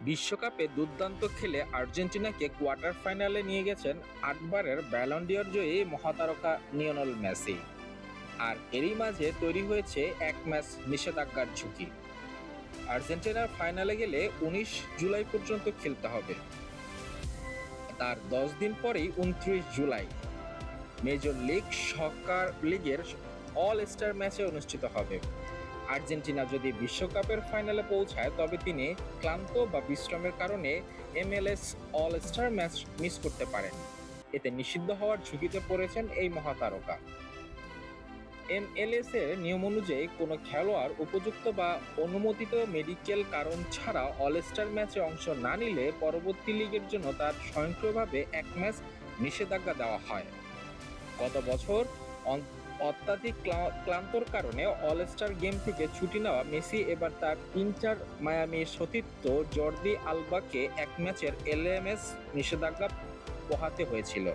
বিশ্বকাপে দুর্দান্ত খেলে আর্জেন্টিনাকে কোয়ার্টার ফাইনালে নিয়ে গেছেন ৮বারের ব্যালন ডি'অর জয়ী মহাতারকা লিওনেল মেসি। আর এরই মাঝে তৈরি হয়েছে এক ম্যাচ নিষেধাজ্ঞার ঝুঁকি। আর্জেন্টিনার ফাইনালে গেলে ১৯ জুলাই পর্যন্ত খেলতে হবে। তার ১০ দিন পরেই ২৯ জুলাই মেজর লিগ সকার লিগের অল স্টার ম্যাচে অনুষ্ঠিত হবে। আর্জেন্টিনা যদি বিশ্বকাপের ফাইনালে পৌঁছায় তবে তিনি ক্লান্ত বা বিশ্রামের কারণে MLS all star match miss করতে পারেন। এতে নিষিদ্ধ হওয়ার ঝুঁকিতে পড়েছেন এই মহাতারকা। MLS এর নিয়ম অনুযায়ী কোনো খেলোয়াড় উপযুক্ত বা অনুমোদিত মেডিকেল কারণ ছাড়া অল স্টার ম্যাচে অংশ না নিলে পরবর্তী লিগের জন্য তার স্বয়ংক্রিয়ভাবে এক ম্যাচ নিষেধাজ্ঞা দেওয়া হয়। গত বছর অত্যাধিক ক্লান্তর কারণে অল স্টার গেম থেকে ছুটি নেওয়া মেসি এবার তার ইন্টার মায়ামির সতীর্থ জর্দি আলবাকে এক ম্যাচের MLS নিষেধাজ্ঞা পোহাতে হয়েছিল।